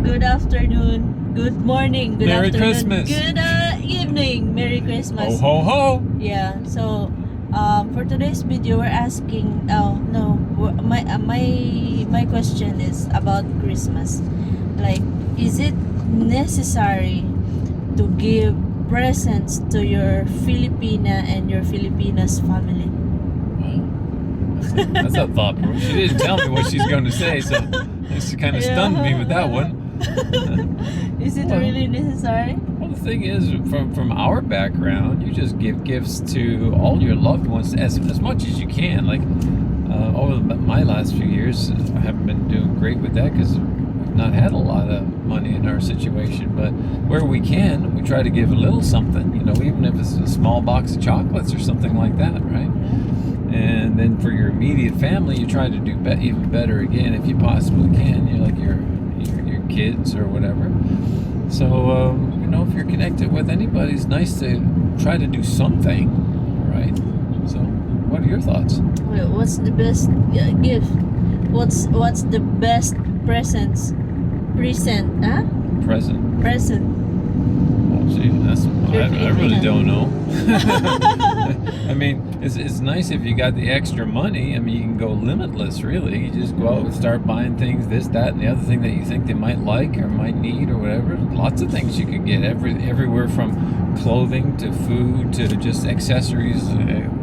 good afternoon, good morning, good Merry afternoon, Christmas. good evening, Merry Christmas. Ho, ho, ho. Yeah, so for today's video, we're asking. Oh no, my question is about Christmas. Like, is it necessary to give presents to your Filipina and your Filipinas family? That's a thought. She didn't tell me what she's going to say, so she kind of stunned me with that one. Is it Well, really necessary? Well, the thing is, from our background, you just give gifts to all your loved ones as much as you can. Like over my last few years, I haven't been doing great with that because we've not had a lot of money in our situation. But where we can, we try to give a little something. You know, even if it's a small box of chocolates or something like that, right? And then for your immediate family, you try to do even better again if you possibly can. You know, like your kids or whatever. So you know, if you're connected with anybody, it's nice to try to do something, right? So, what are your thoughts? Well, what's the best gift? What's the best presents? Present, huh? Present. Oh, gee, I really don't know. I mean, it's nice if you got the extra money. I mean, you can go limitless, really. You just go out and start buying things, this, that, and the other thing that you think they might like or might need or whatever. Lots of things you could get, everywhere from clothing to food to just accessories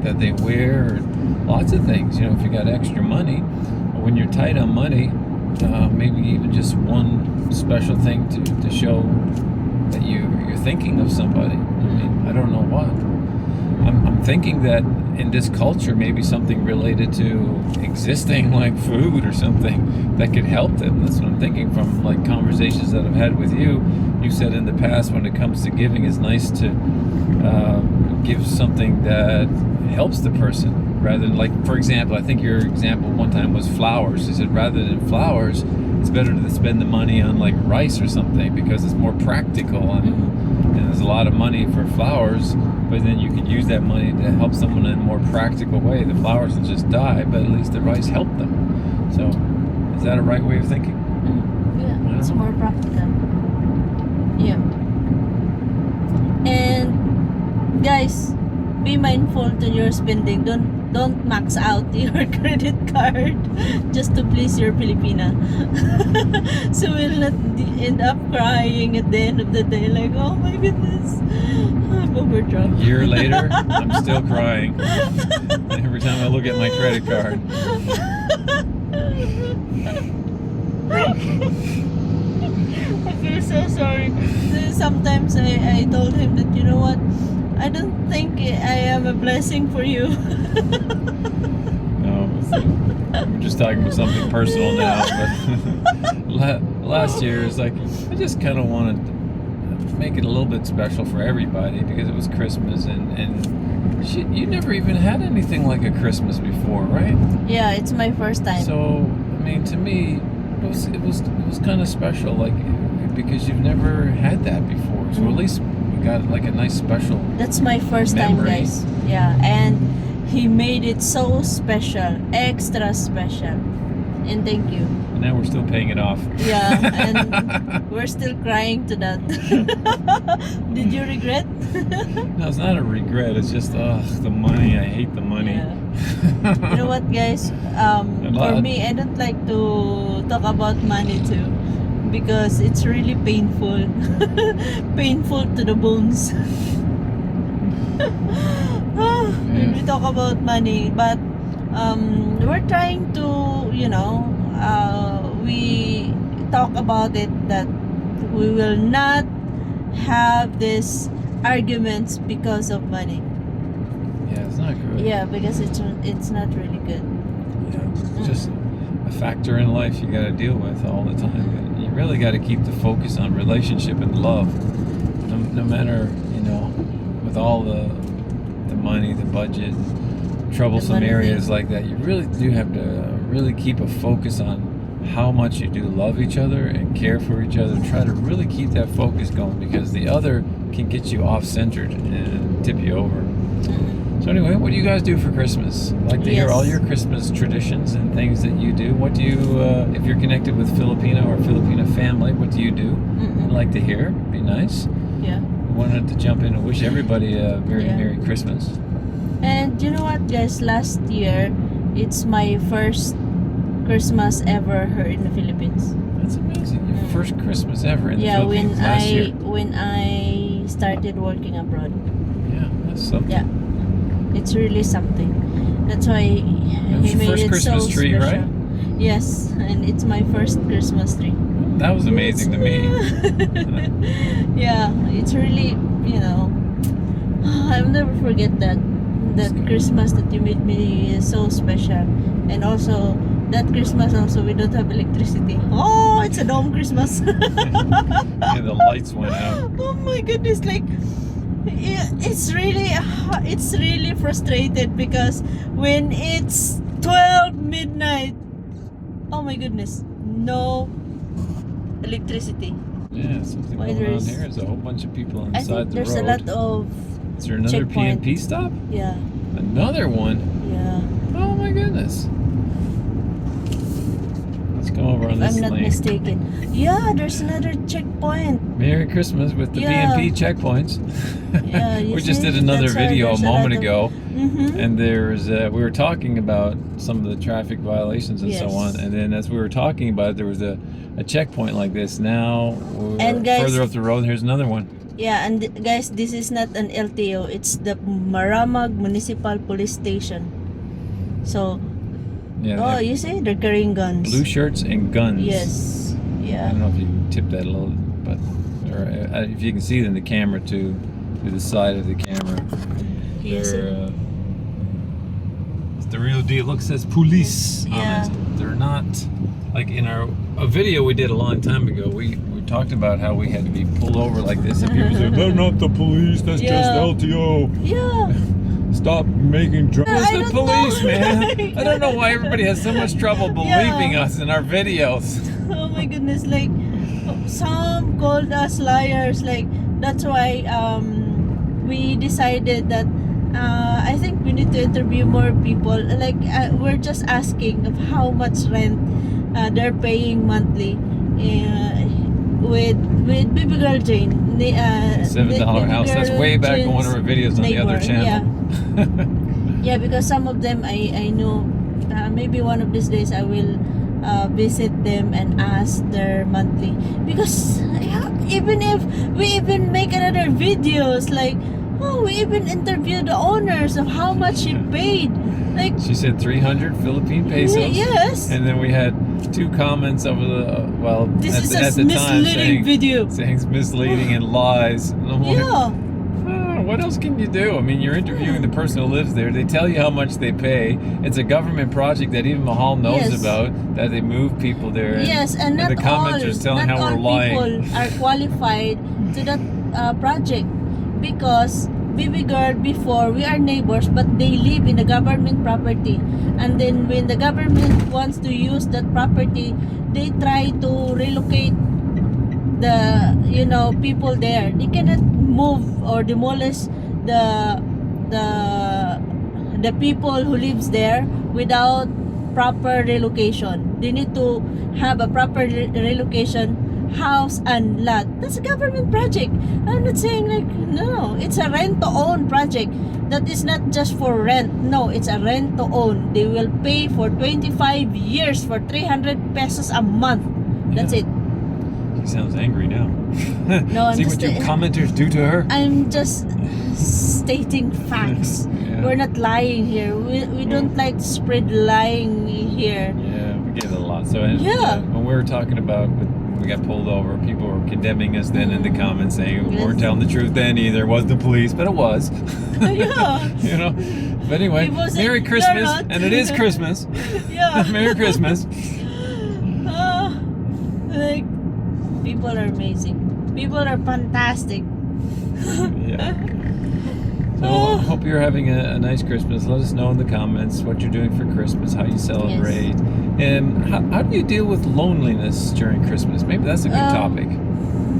that they wear. Or lots of things, you know, if you got extra money. When you're tight on money, maybe even just one special thing to show that you're thinking of somebody. I mean, I don't know what. I'm thinking that in this culture, maybe something related to existing, like food or something that could help them. That's what I'm thinking from like conversations that I've had with you. You said in the past, when it comes to giving, it's nice to give something that helps the person rather than, like, for example, I think your example one time was flowers. You said rather than flowers, it's better to spend the money on like rice or something because it's more practical and there's a lot of money for flowers, but then you could use that money to help someone in a more practical way. The flowers will just die, but at least the rice helped them. So is that a right way of thinking? Yeah, it's more practical. Yeah. And guys, be mindful to your spending. Don't max out your credit card just to please your Filipina. So we'll not end up crying at the end of the day like, oh my goodness, I'm overdrawn. A year later, I'm still crying every time I look at my credit card. I feel so sorry. Sometimes I told him that, you know what, I don't think I am a blessing for you. No, we're just talking about something personal now. But last year is like, I just kind of wanted to make it a little bit special for everybody because it was Christmas and shit, you never even had anything like a Christmas before, right? Yeah, it's my first time. So I mean, to me, it was kind of special, like because you've never had that before. So at least we got like a nice special. That's my first memory. time, guys. Yeah, and he made it so special, extra special. And thank you. And now we're still paying it off. Yeah, and we're still crying to that. Did you regret? No, it's not a regret. It's just the money. I hate the money. Yeah. You know what, guys? For me, I don't like to talk about money too because it's really painful. Painful to the bones. When we talk about money, but we're trying to, you know, we talk about it that we will not have these arguments because of money. Yeah, it's not good. Yeah, because it's not really good. Yeah, it's just a factor in life you got to deal with all the time. You really got to keep the focus on relationship and love. No matter, you know, with all the money, the budget, troublesome areas like that, you really do have to really keep a focus on how much you do love each other and care for each other. Try to really keep that focus going because the other can get you off-centered and tip you over. So anyway, what do you guys do for Christmas? I'd like to hear Yes. all your Christmas traditions and things that you do. What do you, if you're connected with Filipina or Filipina family, what do you do? I'd like to hear. Be nice. Yeah. Wanted to jump in and wish everybody a very Yeah. Merry Christmas. And you know what, guys? Last year, it's my first Christmas ever here in the Philippines. That's amazing. Your first Christmas ever in the Yeah, Philippines last year. when I started working abroad. Yeah, that's something. Yeah, it's really something. That's why It was he your made first it Christmas so tree, special. right? Yes, and it's my first Christmas tree. That was amazing to me. Yeah, it's really, you know, I'll never forget that Christmas that you made me so special. And also that Christmas also we don't have electricity. Oh, it's a dome Christmas. Yeah, the lights went out. Oh my goodness, like it's really frustrated because when it's 12 midnight, oh my goodness, no electricity. Yeah, something Why going on there's- here. There's a whole bunch of people I inside think the there's road. a lot of Is there another checkpoint. PNP stop? yeah, Another one? yeah. Oh my goodness. Let's go over on If this I'm not lane. mistaken. Yeah, there's another checkpoint. Merry Christmas with the Yeah. BNP checkpoints. Yeah, you We just see? did another That's why video a there's a moment lot of- ago, Mm-hmm. and there's we were talking about some of the traffic violations and so Yes. on. And then as we were talking about it, there was a checkpoint like this. Now we're And guys- further up the road. Here's another one. Yeah, and guys, this is not an LTO. It's the Maramag Municipal Police Station. So, Yeah, oh, they you see, they're carrying have guns. blue shirts and guns. Yes. I Yeah. don't know if you can tip that a little, but or if you can see it in the camera too, to the side of the camera. Yes. They're, it's the real deal. Look, it says police Yeah. on it. They're not like in a video we did a long time ago. We talked about how we had to be pulled over like this, and people said, "They're not the police. That's just Yeah. LTO. Yeah. Stop making trouble." I It's the don't police, know. man. I don't know why everybody has so much trouble believing Yeah. us in our videos. Oh my goodness, like some called us liars. Like that's why we decided that I think we need to interview more people. Like we're just asking of how much rent they're paying monthly with Baby Girl Jane. $7 house. That's way back on one of our videos on the other neighbor, channel. Yeah, because some of them I know maybe one of these days I will visit them and ask their monthly, because even if we even make another videos like we even interview the owners of how much she paid, like She said 300 Philippine pesos. yes, And then we had 2 comments over the this at is the, a at the time misleading video. saying it's misleading and lies. And I'm like, Yeah, what else can you do? I mean, you're interviewing the person who lives there. They tell you how much they pay. It's a government project that even Mahal knows Yes. about, that they move people there. And, yes, and not the commenters telling not how all we're lying. people are qualified to that project, because Baby Girl before we are neighbors, but they live in the government property, and then when the government wants to use that property, they try to relocate the people there. They cannot move or demolish the people who lives there without proper relocation. They need to have a proper relocation, house and lot. That's a government project. I'm not saying like no, it's a rent to own project. That is not just for rent. No, it's a rent to own. They will pay for 25 years for 300 pesos a month. That's Yeah. it. She sounds angry now. No, I'm See just what you commenters do to her? I'm just stating facts. Yeah. We're not lying here. We don't like to spread lying here. Yeah, we get it a lot. So Yeah. when we were talking about when we got pulled over, people were condemning us then in the comments, saying we weren't Yes. telling the truth then either. It wasn't the police, but it was. Yeah. You know. But anyway, People say, Merry "You're Christmas, not." and it is Christmas. Yeah. Merry Christmas. Like people are amazing. People are fantastic. Yeah. So hope you're having a nice Christmas. Let us know in the comments what you're doing for Christmas, how you celebrate, and how do you deal with loneliness during Christmas? Maybe that's a good topic.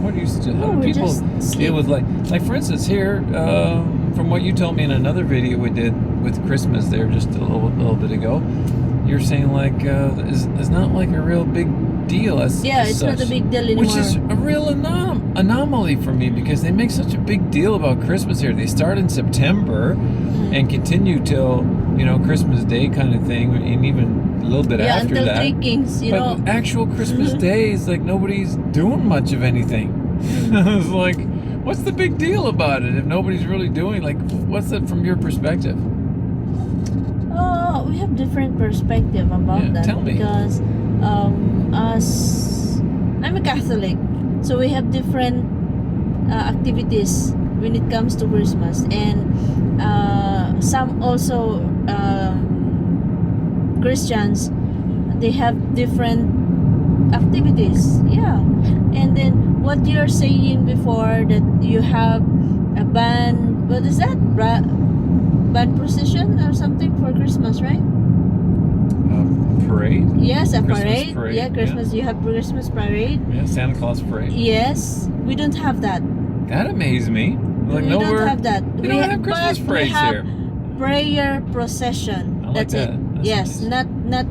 What do you how do we people just sleep. deal with like for instance here from what you told me in another video we did with Christmas there just a little bit ago, you're saying like it's not like a real big deal as It's such, not a big deal anymore. which is a real anomaly for me because they make such a big deal about Christmas here. They start in September and continue till Christmas Day kind of thing, and even a little bit after until that. Three Kings, But actual Christmas Day is like nobody's doing much of anything. It's like, what's the big deal about it if nobody's really doing, like, what's that from your perspective? We have different perspective about that. Tell me. Because us, I'm a Catholic, so we have different activities when it comes to Christmas, and some also Christians, they have different activities. And then what you're saying before, that you have a band, what is that, band procession or something for Christmas, right? Parade? Yes, a Christmas parade. Yeah, Christmas. You have Christmas parade. Yeah, Santa Claus parade. Yes, we don't have that. That amazed me. Like, We don't have that. We don't have Christmas but parades we have here. prayer procession. I like That's that. it. That's Yes, nice. not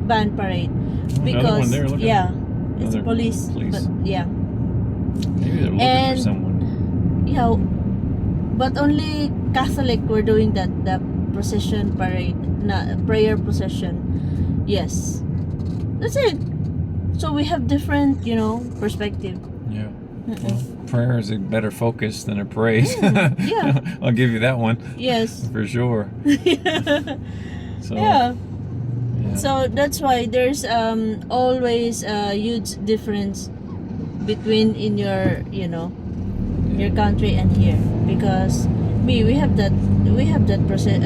band parade. Another Because one there, look at yeah, that. it's Another police. police. But yeah, Maybe they're looking And- for someone. yeah, but only Catholic were doing that. The procession parade, prayer procession. Yes, that's it. So we have different, perspective. Yeah. Well, prayer is a better focus than a parade. yeah. I'll give you that one Yes. for sure. So, Yeah. yeah. So that's why there's always a huge difference between in your your country and here, because we have that process,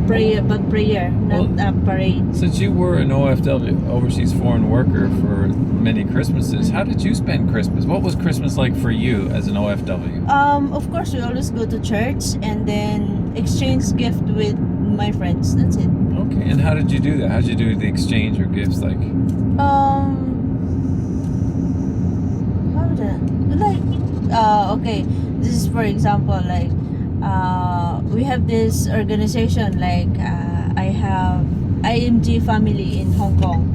prayer, but prayer, not a parade. Since you were an OFW, overseas foreign worker, for many Christmases, how did you spend Christmas? What was Christmas like for you as an OFW? Of course, we always go to church and then exchange gift with my friends. That's it. Okay, and how did you do that? How did you do the exchange or gifts? Like, How okay, this is for example, like we have this organization, like I have IMG family in Hong Kong,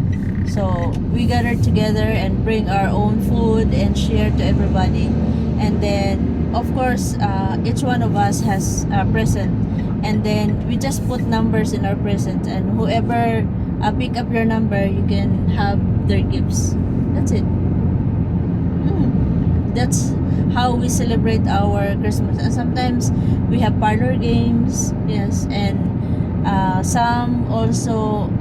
so we gather together and bring our own food and share to everybody, and then of course each one of us has a present, and then we just put numbers in our present, and whoever pick up your number, you can have their gifts. That's it. That's how we celebrate our Christmas. And sometimes we have parlor games, yes, and some also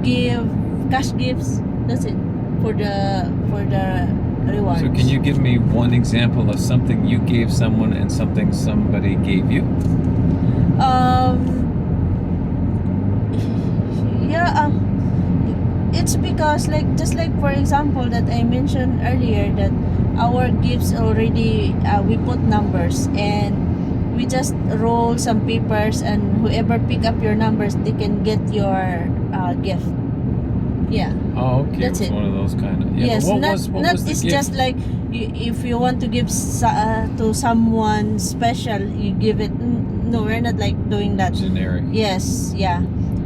give cash gifts. That's it for the rewards. so can you give me one example of something you gave someone and something somebody gave you? It's because, like, just like for example that I mentioned earlier, that our gifts already we put numbers, and we just roll some papers, and whoever pick up your numbers, they can get your gift. Yeah. Oh, okay. That's It was it. one of those kind of. Yeah, Yes, but not what was the it's gift? just like if you want to give to someone special, you give it. No, we're not like doing that. Generic. Yes, yeah.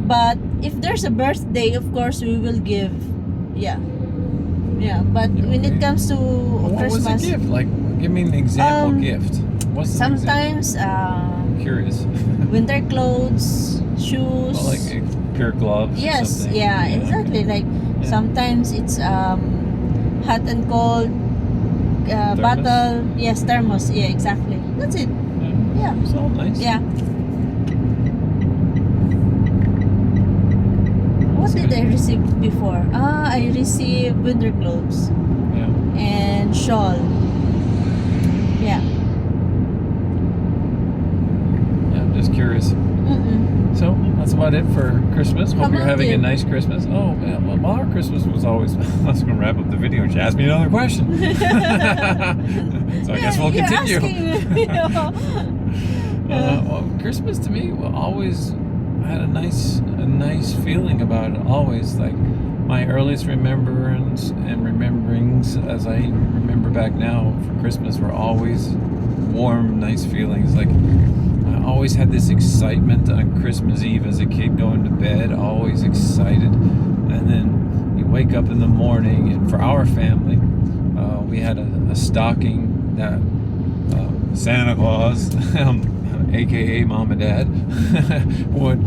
But if there's a birthday, of course we will give. Yeah. Yeah, but when it Okay. comes to What Christmas, was the gift? Like, give me an example gift. What's an sometimes example? Curious. winter clothes, shoes. Well, like a pair of gloves. or Yes, something. yeah, okay. exactly. Like Yeah. sometimes it's hot and cold Thermos? bottle. Yes, thermos. Yeah, exactly. That's it. Yeah. It's all nice. Yeah. What did I receive before? I received winter clothes Yeah. and shawl. Yeah. Yeah, I'm just curious. So that's about it for Christmas. How Hope you're about having you? a nice Christmas. Oh, yeah, well, our Christmas was always. I was going to wrap up the video and she asked me another question. So I guess we'll You're continue. asking, you know. Well, Christmas to me always had a nice feeling about it. Always, like, my earliest remembrance and rememberings, as I remember back now, for Christmas were always warm, nice feelings. Like I always had this excitement on Christmas Eve as a kid going to bed, always excited. And then you wake up in the morning, and for our family, we had a stocking that Santa Claus, aka Mom and Dad, would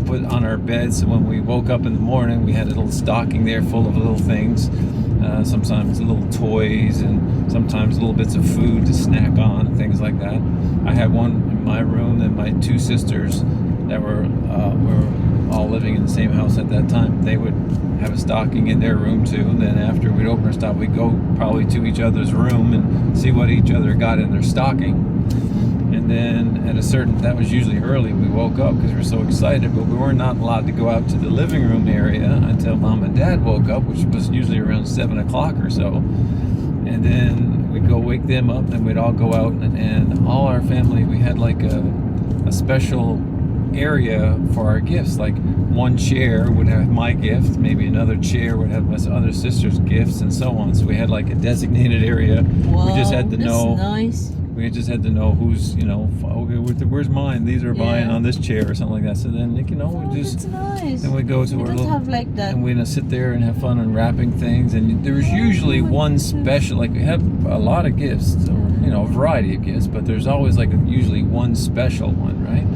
put on our beds. So when we woke up in the morning, we had a little stocking there full of little things. Sometimes little toys, and sometimes little bits of food to snack on, and things like that. I had one in my room, and my two sisters that were all living in the same house at that time, they would have a stocking in their room too. And then after we'd open our stocking, we'd go probably to each other's room and see what each other got in their stocking. And then that was usually early, we woke up because we were so excited, but we were not allowed to go out to the living room area until Mom and Dad woke up, which was usually around 7 o'clock or so. And then we'd go wake them up, and we'd all go out, and all our family, we had like a special area for our gifts. Like one chair would have my gift, maybe another chair would have my other sister's gifts, and so on. So we had like a designated area. Wow, we just had to know. Nice. We just had to know who's, okay, where's mine? These are mine on this chair or something like that. So then, we just, that's nice. then we go to We our don't little, have like that. and we'd sit there and have fun unwrapping things. And there was usually one special, like we had a lot of gifts, a variety of gifts, but there's always like usually one special one, right?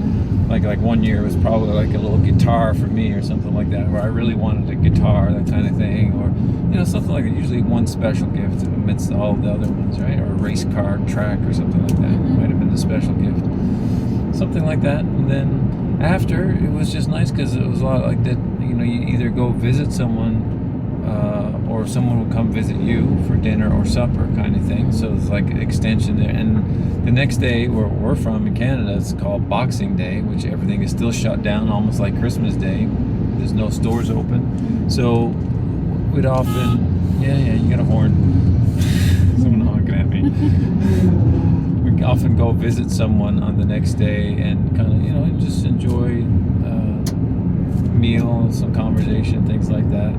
Like one year it was probably like a little guitar for me or something like that, where I really wanted a guitar, that kind of thing, or something like that. Usually one special gift amidst all the other ones, right? Or a race car track or something like that. Might have been the special gift, something like that. And then after, it was just nice because it was a lot like that. You either go visit someone, or someone will come visit you for dinner or supper, kind of thing. So it's like an extension there. And the next day, where we're from in Canada, it's called Boxing Day, which everything is still shut down, almost like Christmas Day. There's no stores open. So we'd often, you got a horn. Someone honking at me. We often go visit someone on the next day and kind of, just enjoy a meal, some conversation, things like that.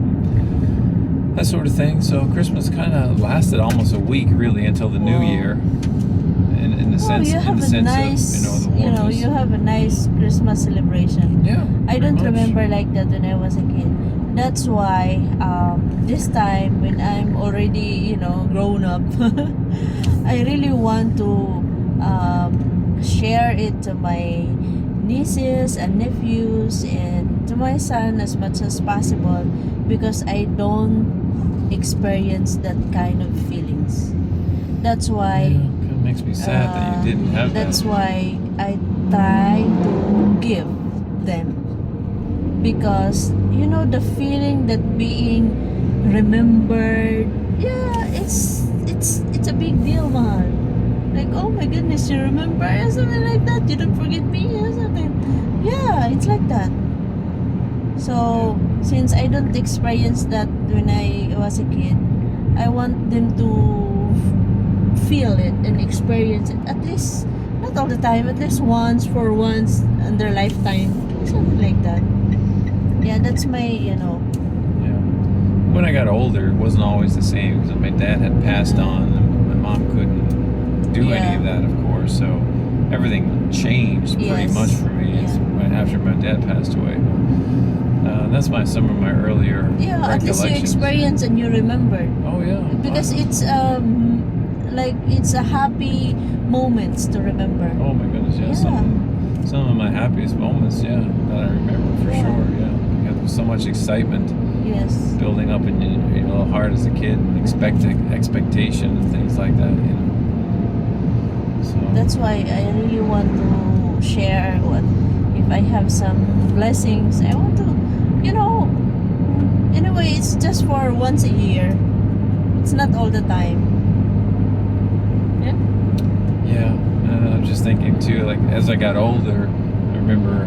That sort of thing. So Christmas kind of lasted almost a week, really, until the New Year. In the sense you have of the warmth. You have a nice Christmas celebration. Yeah. I don't remember like that when I was a kid. That's why this time when I'm already grown up, I really want to share it to my nieces and nephews and to my son as much as possible, because I don't experience that kind of feelings. That's why Kind of makes me sad that you didn't have that. that's why I try to give them, because the feeling that being remembered, it's a big deal, man. Like, oh my goodness, you remember, or something like that. You don't forget me, or something. Yeah, it's like that. So since I don't experience that when I was a kid, I want them to feel it and experience it, at least not all the time, at least once in their lifetime, something like that. Yeah, that's my Yeah. When I got older, it wasn't always the same because my dad had passed on, and my mom couldn't do any of that, of course. So everything changed pretty much for me right after my dad passed away. That's some of my earlier at least you recollections. experience and you remember. Oh yeah. Because it's it's a happy moments to remember. Oh my goodness, yeah. Some of my happiest moments, that I remember for sure. Yeah, there was so much excitement. Yes. Building up in your heart as a kid, and expectation and things like that. So that's why I really want to share what if I have some blessings. I want to, in a way, it's just for once a year. It's not all the time. Yeah, and I'm just thinking too, like as I got older, I remember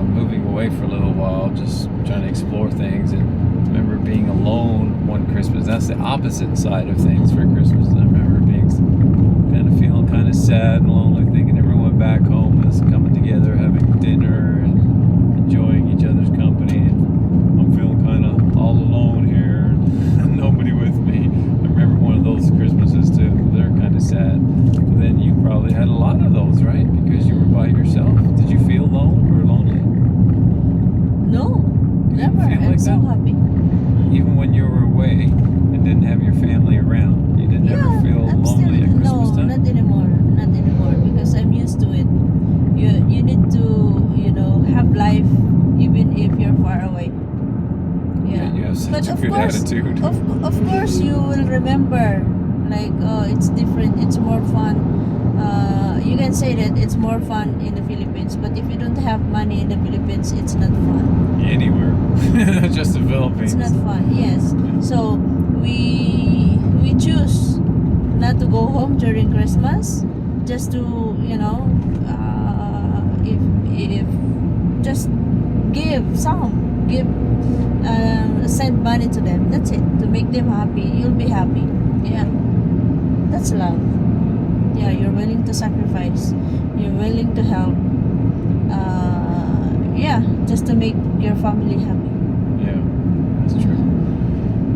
moving away for a little while, just trying to explore things, and I remember being alone one Christmas. That's the opposite side of things for Christmas. And I remember being feeling kind of sad and lonely, thinking everyone back home is coming together, having dinner and enjoying each other's company, and I'm feeling kind of all alone gratitude. Of course, you will remember. Like, oh, it's different. It's more fun. You can say that it's more fun in the Philippines, but if you don't have money in the Philippines, it's not fun. Anywhere, not just the Philippines. It's not fun. Yes. So we choose not to go home during Christmas, just to if just give send money to them. That's it, to make them happy. You'll be happy. Yeah, that's love. Yeah, you're willing to sacrifice. You're willing to help. Yeah, just to make your family happy. Yeah, that's true.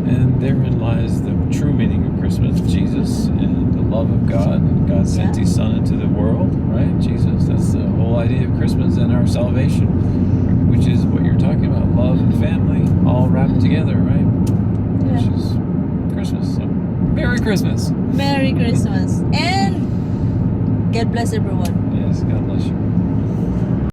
And therein lies the true meaning of Christmas: Jesus and the love of God. God sent His Son into the world, right? Jesus. That's the whole idea of Christmas and our salvation, which is what you're talking about: love and family, all wrapped together, right? Which is Christmas. So, Merry Christmas. Merry Christmas, and God bless everyone. Yes, God bless you.